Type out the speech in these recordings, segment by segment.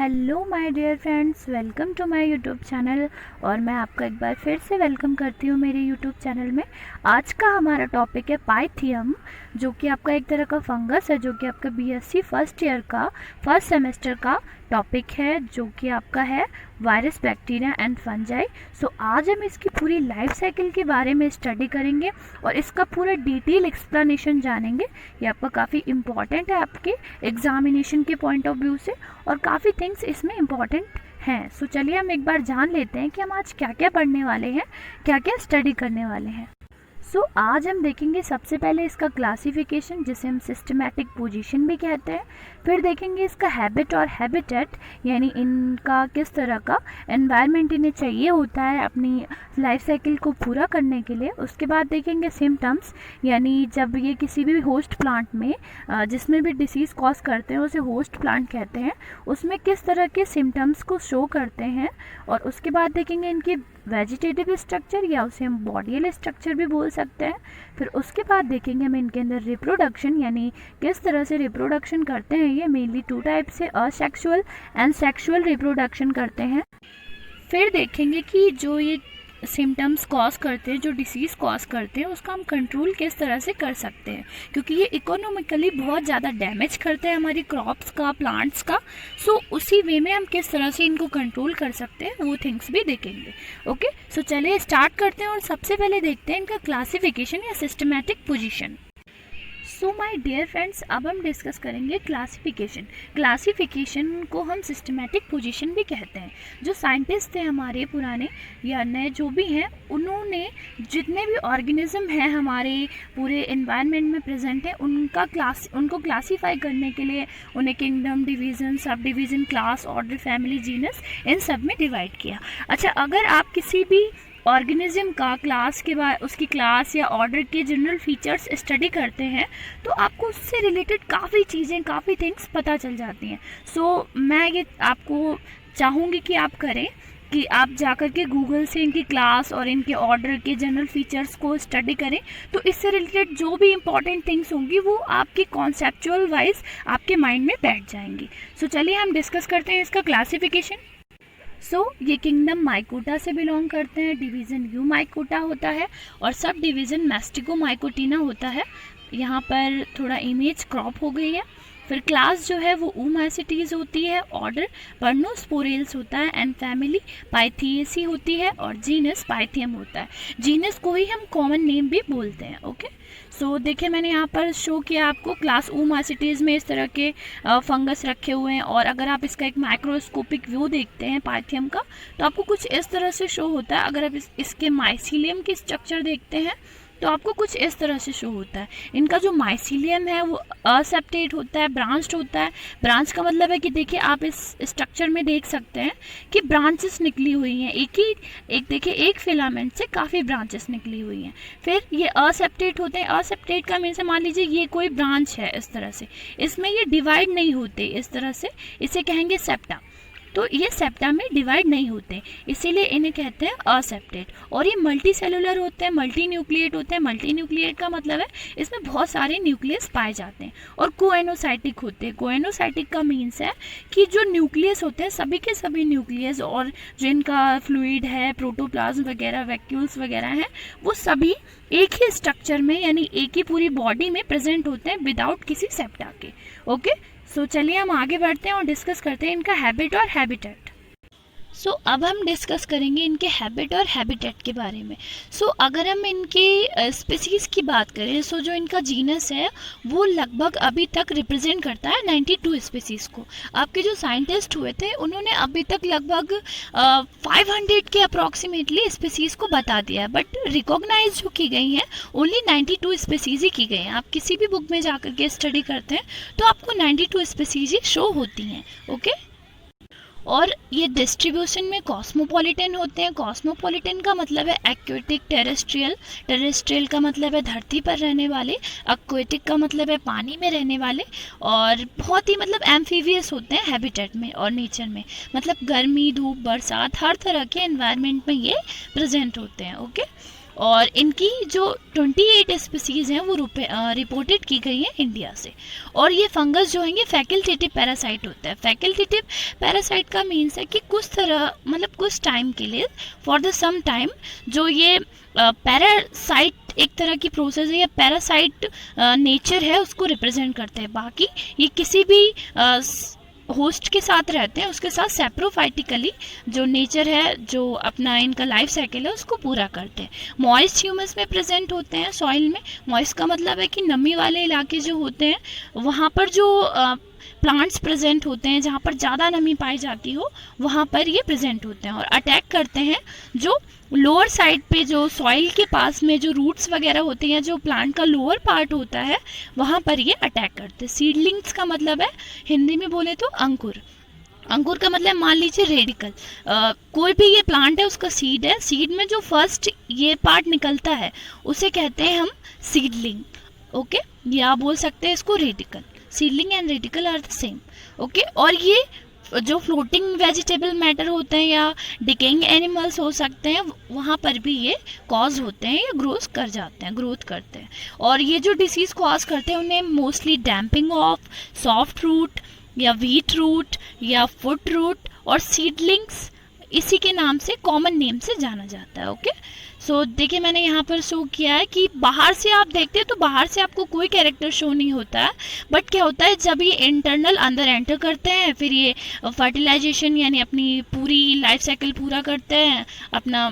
Hello my dear friends, welcome to my YouTube channel. और मैं आपका एक बार फिर से वेलकम करती हूँ मेरे यूट्यूब चैनल में। आज का हमारा टॉपिक है पाइथियम, जो कि आपका एक तरह का फंगस है, जो कि आपका बीएससी फर्स्ट ईयर का फर्स्ट सेमेस्टर का टॉपिक है, जो कि आपका है वायरस, बैक्टीरिया एंड फंजाई। सो आज हम इसकी पूरी लाइफ साइकिल के बारे में स्टडी करेंगे और इसका पूरा डिटेल एक्सप्लेनेशन जानेंगे। ये आपका काफ़ी इम्पॉर्टेंट है आपके एग्जामिनेशन के पॉइंट ऑफ व्यू से, और काफ़ी थिंग्स इसमें इम्पॉर्टेंट हैं। सो चलिए हम एक बार जान लेते हैं कि हम आज क्या क्या पढ़ने वाले हैं, क्या क्या स्टडी करने वाले हैं। आज हम देखेंगे सबसे पहले इसका क्लासिफिकेशन, जिसे हम सिस्टमैटिक पोजीशन भी कहते हैं। फिर देखेंगे इसका हैबिट और हैबिटेट, यानी इनका किस तरह का एनवायरनमेंट इन्हें चाहिए होता है अपनी लाइफ साइकिल को पूरा करने के लिए। उसके बाद देखेंगे सिम्टम्स, यानी जब ये किसी भी होस्ट प्लांट में जिसमें भी डिसीज़ कॉज करते हैं उसे होस्ट प्लांट कहते हैं, उसमें किस तरह के सिम्टम्स को शो करते हैं। और उसके बाद देखेंगे इनकी वेजिटेटिव स्ट्रक्चर, या उसे हम बॉडियल स्ट्रक्चर भी बोल सकते हैं। फिर उसके बाद देखेंगे हम इनके अंदर रिप्रोडक्शन, यानी किस तरह से रिप्रोडक्शन करते हैं। ये मेनली टू टाइप से असेक्सुअल एंड सेक्सुअल रिप्रोडक्शन करते हैं। फिर देखेंगे कि जो ये सिम्टम्स कॉज करते हैं, जो डिसीज़ कॉज करते हैं, उसका हम कंट्रोल किस तरह से कर सकते हैं, क्योंकि ये इकोनॉमिकली बहुत ज़्यादा डैमेज करते हैं हमारी क्रॉप्स का, प्लांट्स का। उसी वे में हम किस तरह से इनको कंट्रोल कर सकते हैं वो थिंग्स भी देखेंगे। ओके, चलिए स्टार्ट करते हैं और सबसे पहले देखते हैं इनका क्लासिफिकेशन या systematic position. My dear friends, अब हम डिस्कस करेंगे क्लासिफिकेशन। क्लासिफिकेशन को हम सिस्टमैटिक पोजीशन भी कहते हैं। जो साइंटिस्ट थे हमारे पुराने या नए जो भी हैं, उन्होंने जितने भी ऑर्गेनिज्म हैं हमारे पूरे एनवायरनमेंट में प्रेजेंट हैं, उनको क्लासीफाई करने के लिए उन्हें kingdom, division, sub division, class, order, family, genus, इन सब में डिवाइड किया। अच्छा, अगर आप किसी भी ऑर्गेनिज्म का क्लास के बाद उसकी क्लास या ऑर्डर के जनरल फीचर्स स्टडी करते हैं, तो आपको उससे रिलेटेड काफ़ी चीज़ें, काफ़ी थिंग्स पता चल जाती हैं। मैं ये आपको चाहूँगी कि आप करें कि आप जाकर के गूगल से इनकी क्लास और इनके ऑर्डर के जनरल फीचर्स को स्टडी करें, तो इससे रिलेटेड जो भी इंपॉर्टेंट थिंग्स होंगी वो आपकी कॉन्सेप्चुअल वाइज आपके माइंड में बैठ जाएंगी। चलिए हम डिस्कस करते हैं इसका क्लासिफिकेशन। ये किंगडम माइकोटा से बिलोंग करते हैं, डिवीज़न यू माइकोटा होता है और सब डिवीज़न मैस्टिगोमाइकोटिना होता है। यहाँ पर थोड़ा इमेज क्रॉप हो गई है। फिर क्लास जो है वो ऊमाइसिटीज़ होती है, ऑर्डर पर्नोस्पोरेल्स होता है, एंड फैमिली पाइथियेसी होती है, और जीनस पाइथियम होता है। जीनस को ही हम कॉमन नेम भी बोलते हैं। ओके, देखिए मैंने यहाँ पर शो किया आपको क्लास ऊमाइसिटीज़ में इस तरह के फंगस रखे हुए हैं, और अगर आप इसका एक माइक्रोस्कोपिक व्यू देखते हैं पाइथियम का, तो आपको कुछ इस तरह से शो होता है। अगर आप इसके माइसीलियम की स्ट्रक्चर देखते हैं तो आपको कुछ इस तरह से शो होता है। इनका जो माइसीलियम है वो असेप्टेट होता है, ब्रांच्ड होता है। ब्रांच का मतलब है कि देखिए आप इस स्ट्रक्चर में देख सकते हैं कि ब्रांचेस निकली हुई हैं, एक देखिए एक फिलामेंट से काफ़ी ब्रांचेस निकली हुई हैं। फिर ये असेप्टेट होते हैं। असेप्टेट का मीन से मान लीजिए ये कोई ब्रांच है इस तरह से, इसमें ये डिवाइड नहीं होते इस तरह से, इसे कहेंगे सेप्टा। तो ये सेप्टा में डिवाइड नहीं होते, इसीलिए इन्हें कहते हैं असेप्टेट। और ये मल्टी सेलुलर होते हैं, मल्टी न्यूक्लिएट होते हैं। मल्टी न्यूक्लिएट का मतलब है इसमें बहुत सारे न्यूक्लियस पाए जाते हैं। और कोएनोसाइटिक होते हैं। कोएनोसाइटिक का मीन्स है कि जो न्यूक्लियस होते हैं सभी के सभी न्यूक्लियस, और जो इनका फ्लूइड है, प्रोटोप्लाज्म वगैरह, वैक्यूल्स वगैरह हैं, वो सभी एक ही स्ट्रक्चर में, यानी एक ही पूरी बॉडी में प्रेजेंट होते हैं विदाउट किसी सेप्टा के। ओके, चलिए हम आगे बढ़ते हैं और डिस्कस करते हैं इनका हैबिट और हैबिटेट। अब हम डिस्कस करेंगे इनके हैबिट और हैबिटेट के बारे में। अगर हम इनके स्पीसीज़ की बात करें, जो इनका जीनस है वो लगभग अभी तक रिप्रेजेंट करता है 92 स्पीसीज़ को। आपके जो साइंटिस्ट हुए थे उन्होंने अभी तक लगभग 500 के अप्रॉक्सीमेटली स्पीसीज़ को बता दिया है, बट रिकॉग्नाइज जो की गई हैं ओनली 92 स्पीसीज़ ही की गई हैं। आप किसी भी बुक में जाकर के स्टडी करते हैं तो आपको 92 स्पीसीज़ ही शो होती हैं। ओके, और ये डिस्ट्रीब्यूशन में कॉस्मोपॉलिटन होते हैं। कॉस्मोपॉलिटन का मतलब है एक्वेटिक, टेरेस्ट्रियल। टेरेस्ट्रियल का मतलब है धरती पर रहने वाले, एक्वेटिक का मतलब है पानी में रहने वाले, और बहुत ही मतलब एम्फीवियस होते हैं हैबिटेट में और नेचर में। मतलब गर्मी, धूप, बरसात, हर तरह के एनवायरनमेंट में ये प्रेजेंट होते हैं। ओके, और इनकी जो 28 स्पीसीज हैं वो रिपोर्टेड की गई हैं इंडिया से। और ये फंगस जो है ये फैकल्टेटिव पैरासाइट होता है। फैकल्टेटिव पैरासाइट का मीन्स है कि कुछ तरह मतलब कुछ टाइम के लिए, फॉर द सम टाइम, जो ये पैरासाइट एक तरह की प्रोसेस है या पैरासाइट नेचर है उसको रिप्रेजेंट करते हैं। बाकी ये किसी भी होस्ट के साथ रहते हैं, उसके साथ सेप्रोफाइटिकली जो नेचर है, जो अपना इनका लाइफ साइकिल है उसको पूरा करते हैं। मॉइस्ट ह्यूमस में प्रेजेंट होते हैं सॉइल में। मॉइस्ट का मतलब है कि नमी वाले इलाके जो होते हैं वहाँ पर जो प्लांट्स प्रेजेंट होते हैं, जहाँ पर ज़्यादा नमी पाई जाती हो वहाँ पर ये प्रेजेंट होते हैं और अटैक करते हैं जो लोअर साइड पे, जो सॉइल के पास में जो रूट्स वगैरह होते हैं, जो प्लांट का लोअर पार्ट होता है वहाँ पर ये अटैक करते हैं। सीडलिंग्स का मतलब है हिंदी में बोले तो अंकुर। अंकुर का मतलब मान लीजिए रेडिकल। कोई भी ये प्लांट है उसका सीड है, सीड में जो फर्स्ट ये पार्ट निकलता है उसे कहते हैं हम सीडलिंग। ओके, या बोल सकते हैं इसको radical. Seedling and radical are the same. Okay, और ये जो फ्लोटिंग वेजिटेबल मैटर होते हैं या डिकेइंग एनिमल्स हो सकते हैं वहाँ पर भी ये कॉज होते हैं या ग्रोथ करते हैं। और ये जो डिसीज़ कॉज करते हैं उन्हें mostly damping off, soft rot या वीट रूट या फुट रूट और सीडलिंग्स, इसी के नाम से, कॉमन नेम से जाना जाता है। ओके, सो देखिए मैंने यहाँ पर शो किया है कि बाहर से आप देखते हैं तो बाहर से आपको कोई कैरेक्टर शो नहीं होता है, बट क्या होता है जब ये इंटरनल अंदर एंटर करते हैं, फिर ये फर्टिलाइजेशन यानी अपनी पूरी लाइफ साइकिल पूरा करते हैं, अपना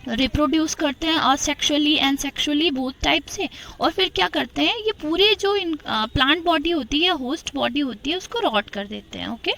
रिप्रोड्यूस करते हैं और sexually and sexually both type से, और फिर क्या करते हैं ये पूरे जो प्लांट बॉडी होती है, होस्ट बॉडी होती है, उसको रॉट कर देते हैं। ओके,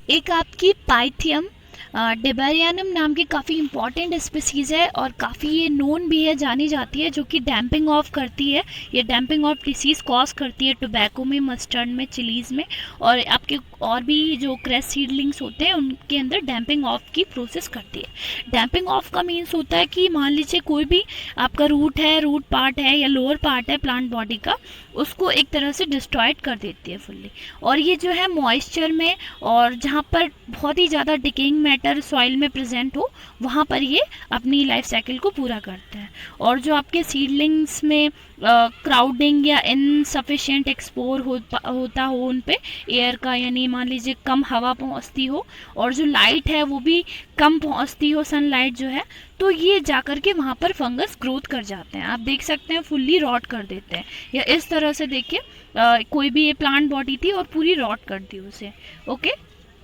एक आपकी पाइथियम डेबेरियानम नाम की काफ़ी इंपॉर्टेंट स्पीसीज़ है और काफ़ी ये नोन भी है, जानी जाती है, जो कि डैम्पिंग ऑफ करती है। ये डैम्पिंग ऑफ डिसीज़ कॉज करती है टोबैको में, मस्टर्ड में, चिलीज़ में, और आपके और भी जो क्रैश सीडलिंग्स होते हैं उनके अंदर डैम्पिंग ऑफ की प्रोसेस करती है। डैम्पिंग ऑफ का मीन्स होता है कि मान लीजिए कोई भी आपका रूट पार्ट है या लोअर पार्ट है प्लांट बॉडी का, उसको एक तरह से डिस्ट्रॉयड कर देती है फुल्ली। और ये जो है मॉइस्चर में और जहाँ पर बहुत ही ज़्यादा डिकेइंग मैटर सॉइल में प्रेजेंट हो वहाँ पर ये अपनी लाइफ साइकिल को पूरा करते हैं। और जो आपके सीडलिंग्स में क्राउडिंग या इनसफिशिएंट एक्सपोर होता हो उन पे एयर का, यानी मान लीजिए कम हवा पहुंचती हो और जो लाइट है वो भी कम पहुंचती हो, सनलाइट जो है, तो ये जाकर के वहाँ पर फंगस ग्रोथ कर जाते हैं। आप देख सकते हैं फुल्ली रॉट कर देते हैं, या इस तरह से देखिए कोई भी ये प्लांट बॉडी थी और पूरी रॉट कर दी उसे। ओके,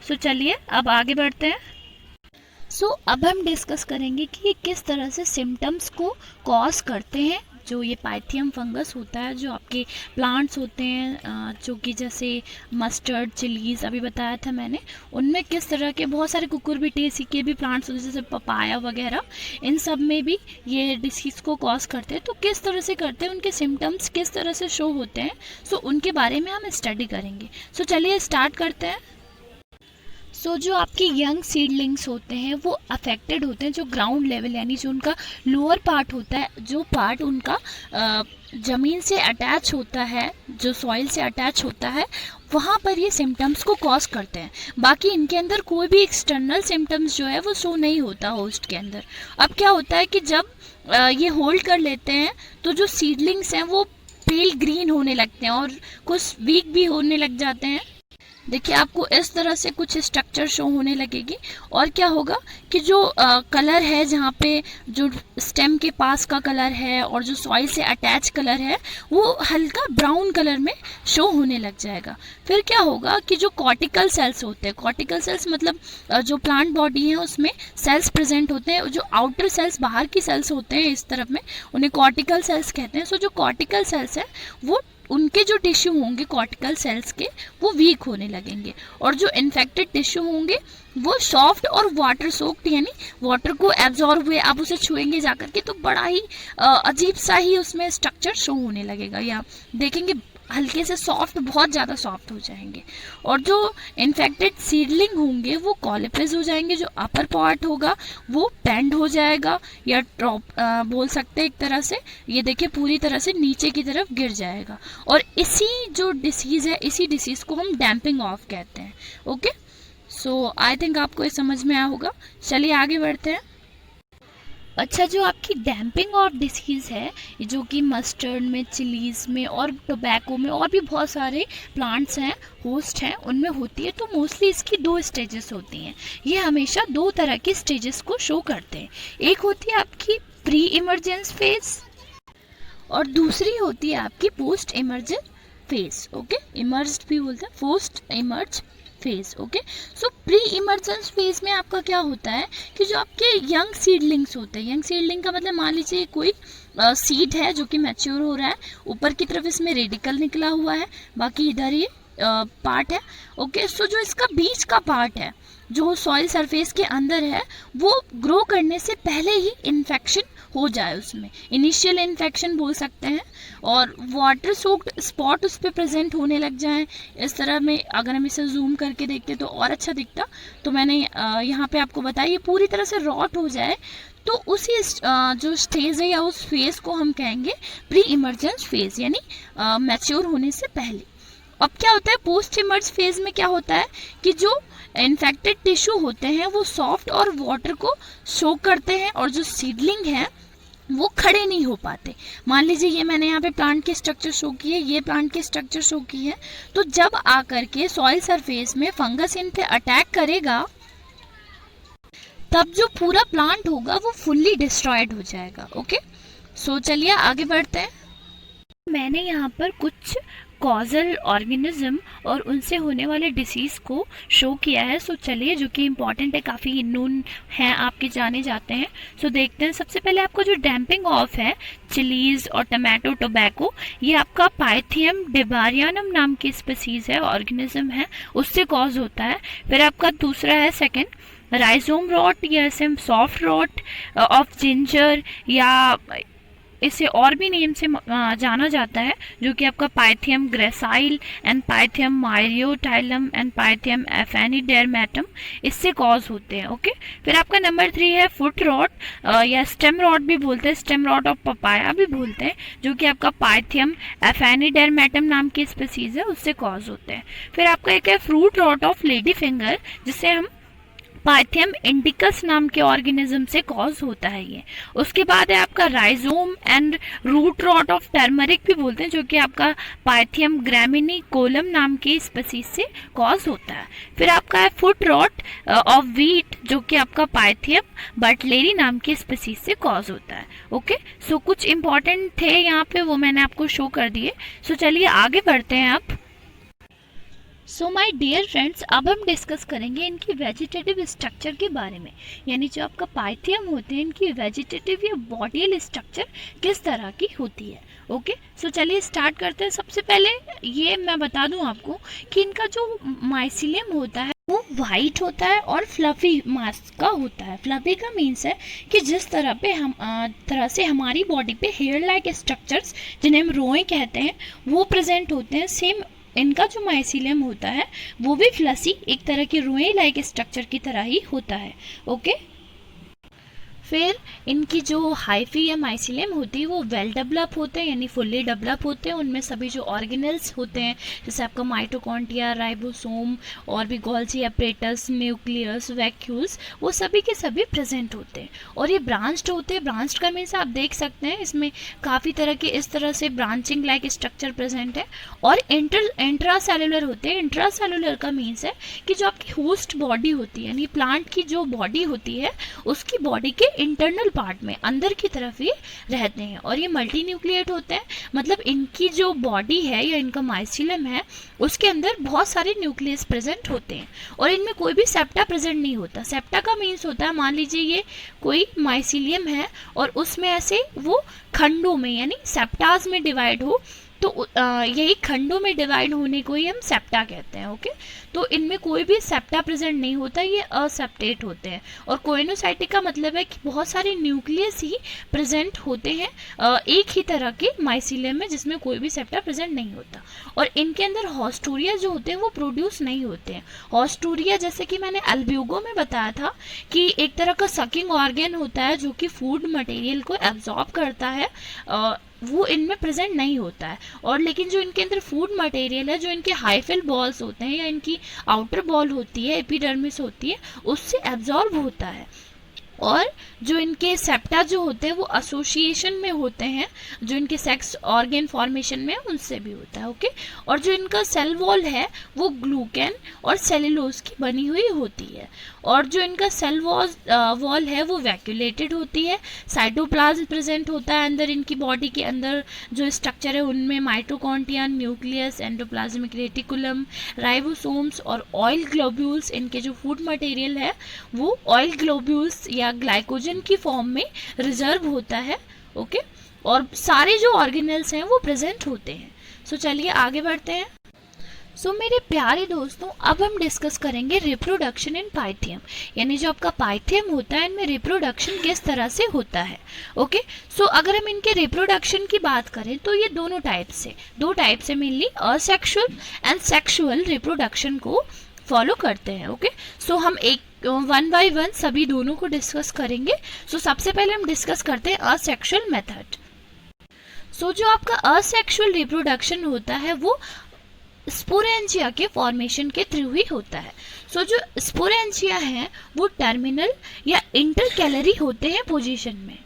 सो चलिए अब आगे बढ़ते हैं। अब हम डिस्कस करेंगे कि ये किस तरह से सिम्टम्स को कॉज करते हैं। जो ये पाइथियम फंगस होता है, जो आपके प्लांट्स होते हैं जो कि जैसे मस्टर्ड, चिलीज़ अभी बताया था मैंने, उनमें किस तरह के बहुत सारे कुकुरबिटेसी के भी प्लांट्स होते हैं जैसे पपाया वगैरह, इन सब में भी ये डिसीज़ को कॉज करते हैं। तो किस तरह से करते हैं, उनके सिम्टम्स किस तरह से शो होते हैं, सो उनके बारे में हम स्टडी करेंगे। सो चलिए स्टार्ट करते हैं। जो आपके यंग सीडलिंग्स होते हैं वो अफेक्टेड होते हैं, जो ग्राउंड लेवल यानी जो उनका लोअर पार्ट होता है, जो पार्ट उनका ज़मीन से अटैच होता है, जो सॉइल से अटैच होता है, वहाँ पर ये सिम्टम्स को कॉज करते हैं। बाकी इनके अंदर कोई भी एक्सटर्नल सिम्टम्स जो है वो शो नहीं होता होस्ट के अंदर। अब क्या होता है कि जब ये होल्ड कर लेते हैं तो जो सीडलिंग्स हैं वो पेल ग्रीन होने लगते हैं और कुछ वीक भी होने लग जाते हैं। देखिए आपको इस तरह से कुछ स्ट्रक्चर शो होने लगेगी, और क्या होगा कि जो कलर है, जहाँ पे जो स्टेम के पास का कलर है और जो सॉइल से अटैच कलर है वो हल्का ब्राउन कलर में शो होने लग जाएगा। फिर क्या होगा कि जो कॉर्टिकल सेल्स होते हैं, कॉर्टिकल सेल्स मतलब जो प्लांट बॉडी है उसमें सेल्स प्रेजेंट होते हैं, जो आउटर सेल्स, बाहर की सेल्स होते हैं इस तरफ में, उन्हें कॉर्टिकल सेल्स कहते हैं। जो कॉर्टिकल सेल्स है वो, उनके जो टिश्यू होंगे कॉर्टिकल सेल्स के, वो वीक होने लगेंगे, और जो इन्फेक्टेड टिश्यू होंगे वो सॉफ्ट और वाटर सोक्ड, यानी वाटर को एब्जॉर्ब हुए, आप उसे छुएंगे जाकर के तो बड़ा ही अजीब सा ही उसमें स्ट्रक्चर शो होने लगेगा, या देखेंगे हल्के से सॉफ्ट, बहुत ज़्यादा सॉफ्ट हो जाएंगे। और जो इन्फेक्टेड सीडलिंग होंगे वो कॉलिपेज हो जाएंगे, जो अपर पार्ट होगा वो बेंड हो जाएगा या ड्रॉप बोल सकते हैं एक तरह से, ये देखिए पूरी तरह से नीचे की तरफ गिर जाएगा। और इसी जो डिसीज़ है, इसी डिसीज़ को हम डैम्पिंग ऑफ कहते हैं। ओके, सो आई थिंक आपको ये समझ में आया होगा। चलिए आगे बढ़ते हैं। अच्छा, जो आपकी डैम्पिंग ऑफ डिसीज़ है, जो कि मस्टर्ड में, चिलीज़ में और टोबैको में और भी बहुत सारे प्लांट्स हैं, होस्ट हैं, उनमें होती है, तो मोस्टली इसकी 2 स्टेजेस होती हैं। ये हमेशा 2 तरह की स्टेजेस को शो करते हैं। एक होती है आपकी प्री इमरजेंस फेज़ और दूसरी होती है आपकी post emergent phase. Okay, emerged भी बोलते हैं, पोस्ट इमर्ज फेज। ओके, सो प्री इमर्जेंस फेज में आपका क्या होता है कि जो आपके यंग सीडलिंग्स होते हैं, यंग सीडलिंग का मतलब मान लीजिए कोई सीड है जो कि मैच्योर हो रहा है, ऊपर की तरफ इसमें रेडिकल निकला हुआ है, बाकी इधर ये पार्ट है। ओके, सो जो इसका बीच का पार्ट है जो सॉइल सरफेस के अंदर है, वो ग्रो करने से पहले ही इन्फेक्शन हो जाए, उसमें इनिशियल इन्फेक्शन बोल सकते हैं, और वाटर सोक्ड स्पॉट उस पर प्रेजेंट होने लग जाए। इस तरह में अगर हम इसे जूम करके देखते तो और अच्छा दिखता, तो मैंने यहाँ पे आपको बताया ये पूरी तरह से रॉट हो जाए, तो उसी जो स्टेज है या उस फेज को हम कहेंगे प्री इमर्जेंस फेज, यानी मैच्योर होने से पहले। अब क्या होता है पोस्ट इमर्ज फेज में, क्या होता है कि जो इन्फेक्टेड टिश्यू होते हैं वो सॉफ्ट और वाटर को सोक करते हैं, और जो सीडलिंग है वो खड़े नहीं हो पाते। मान लीजिए ये मैंने यहाँ पे प्लांट की स्ट्रक्चर शो की है, ये प्लांट की स्ट्रक्चर शो की है, तो जब आकर के सॉइल सरफेस में फंगस इन पे अटैक करेगा, तब जो पूरा प्लांट होगा वो फुल्ली डिस्ट्रॉयड हो जाएगा। ओके, सो चलिए आगे बढ़ते हैं। मैंने यहाँ पर कुछ कॉजल ऑर्गेनिज्म और उनसे होने वाले डिसीज़ को शो किया है। सो चलिए, जो कि इम्पॉर्टेंट है, काफ़ी नोन हैं, आपके जाने जाते हैं। सो देखते हैं। सबसे पहले आपको जो डैम्पिंग ऑफ है चिलीज़ और टमाटो टोबैको, ये आपका पाइथियम डिबारियानम नाम की स्पीसीज़ है, ऑर्गेनिज्म है, उससे कॉज होता है। फिर आपका दूसरा है सेकेंड राइजोम रॉट या सॉफ्ट रॉट ऑफ जिंजर, या इसे और भी नेम से जाना जाता है, जो कि आपका Pythium gracile and Pythium myriotylum and Pythium aphanidermatum, इससे कॉज होते हैं। ओके, फिर आपका नंबर 3 है फुट रॉट या स्टेम रॉट भी बोलते हैं, स्टेम रॉट ऑफ पपाया भी बोलते हैं, जो कि आपका पाइथियम एफेनिडेर्मेटम नाम की स्पीसीज है, उससे कॉज होते हैं। फिर आपका एक है fruit rot of lady finger, जिससे हम पाइथियम इंडिकस नाम के ऑर्गेनिज्म से कॉज होता है ये। उसके बाद है आपका rhizome and root rot of turmeric भी बोलते हैं, जो कि आपका पाइथियम ग्रामिनी कोलम नाम की स्पीसीज से कॉज होता है। फिर आपका है फुट रॉट ऑफ व्हीट, जो कि आपका पाइथियम बटलेरी नाम की स्पीसीज से कॉज होता है। ओके, सो कुछ इंपॉर्टेंट थे यहाँ पे, वो मैंने आपको शो कर दिए। सो चलिए आगे बढ़ते हैं आप। सो माय डियर फ्रेंड्स, अब हम डिस्कस करेंगे इनकी वेजिटेटिव स्ट्रक्चर के बारे में, यानी जो आपका पाइथियम होते हैं, इनकी वेजिटेटिव या बॉडियल स्ट्रक्चर किस तरह की होती है। ओके, सो चलिए स्टार्ट करते हैं। सबसे पहले ये मैं बता दूं आपको कि इनका जो माइसिलियम होता है वो वाइट होता है और फ्लफी मास्क का होता है। फ्लफी का मीन्स है कि जिस तरह से हमारी बॉडी पे हेयर लाइक स्ट्रक्चर्स, जिन्हें हम रोए कहते हैं, वो प्रेजेंट होते हैं, सेम इनका जो माइसिलियम होता है वो भी फ्लसी, एक तरह के रुई लाइक स्ट्रक्चर की तरह ही होता है। ओके, फिर इनकी जो हाइफी या माइसिलियम होती है वो वेल डेवलप होते हैं, यानी फुल्ली डेवलप होते हैं। उनमें सभी जो ऑर्गेनल्स होते हैं, जैसे आपका माइटोकॉन्ड्रिया, राइबोसोम और भी गोल्जी एपरेटस, न्यूक्लियस, वैक्यूल्स, वो सभी के सभी प्रेजेंट होते हैं। और ये ब्रांच्ड होते हैं। ब्रांच्ड का मीन्स आप देख सकते हैं इसमें काफ़ी तरह के इस तरह से ब्रांचिंग लाइक स्ट्रक्चर प्रेजेंट है। और इंट्रा सेलुलर होते हैं। इंट्रा सेलुलर का मीन्स है कि जो आपकी होस्ट बॉडी होती है, यानी प्लांट की जो बॉडी होती है, उसकी बॉडी के इंटरनल पार्ट में अंदर की तरफ ये रहते हैं। और ये मल्टी न्यूक्लिएट होते हैं, मतलब इनकी जो बॉडी है या इनका माइसिलियम है उसके अंदर बहुत सारे न्यूक्लियस प्रेजेंट होते हैं, और इनमें कोई भी सेप्टा प्रेजेंट नहीं होता। सेप्टा का मीन्स होता है, मान लीजिए ये कोई माइसिलियम है और उसमें ऐसे वो खंडों में, यानी सेप्टाज में डिवाइड हो, तो यही खंडों में डिवाइड होने को ही हम सेप्टा कहते हैं। ओके, तो इनमें कोई भी सेप्टा प्रेजेंट नहीं होता, ये असेप्टेट होते हैं। और कोइनोसाइटिक का मतलब है कि बहुत सारे न्यूक्लियस ही प्रेजेंट होते हैं एक ही तरह के माइसिलियम में, जिसमें कोई भी सेप्टा प्रेजेंट नहीं होता। और इनके अंदर हॉस्टूरिया जो होते हैं वो प्रोड्यूस नहीं होते हैं। हॉस्टूरिया, जैसे कि मैंने अल्ब्यूगो में बताया था कि एक तरह का सकिंग ऑर्गन होता है जो कि फूड मटेरियल को एब्जॉर्ब करता है, वो इनमें प्रेजेंट नहीं होता है। और लेकिन जो इनके अंदर फूड मटेरियल है, जो इनके हाइफिल बॉल्स होते हैं या इनकी आउटर बॉल होती है, एपिडर्मिस होती है, उससे एब्जॉर्ब होता है। और जो इनके सेप्टा जो होते हैं वो एसोसिएशन में होते हैं, जो इनके सेक्स ऑर्गन फॉर्मेशन में उनसे भी होता है। ओके, और जो इनका सेल वॉल है वो ग्लूकेन और सेलुलोज की बनी हुई होती है, और जो इनका सेल वॉल है वो वैक्यूलेटेड होती है। साइटोप्लाज्म प्रेजेंट होता है अंदर, इनकी बॉडी के अंदर जो स्ट्रक्चर है उनमें mitochondria, nucleus, endoplasmic reticulum, ribosomes और ऑयल ग्लोब्यूल्स। इनके जो फूड मटेरियल है वो ऑयल ग्लोब्यूल्स या ग्लाइकोजन की फॉर्म में रिजर्व होता है। ओके, और सारे जो ऑर्गेनल्स हैं वो प्रेजेंट होते हैं। सो चलिए आगे बढ़ते हैं। मेरे प्यारे दोस्तों, अब हम डिस्कस करेंगे रिप्रोडक्शन इन पाइथियम, यानी जो आपका पाइथियम होता है इनमें रिप्रोडक्शन किस तरह से होता है। ओके, अगर हम इनके रिप्रोडक्शन की बात करें तो ये दो टाइप से mainly asexual and sexual reproduction को फॉलो करते हैं। ओके, हम एक वन बाय वन सभी दोनों को डिस्कस करेंगे। सबसे पहले हम डिस्कस करते हैं असेक्सुअल मेथड। जो आपका असेक्सुअल रिप्रोडक्शन होता है वो स्पोरेंजिया के फॉर्मेशन के थ्रू ही होता है। जो स्पोरेंजिया है वो टर्मिनल या इंटरकैलरी होते हैं पोजीशन में,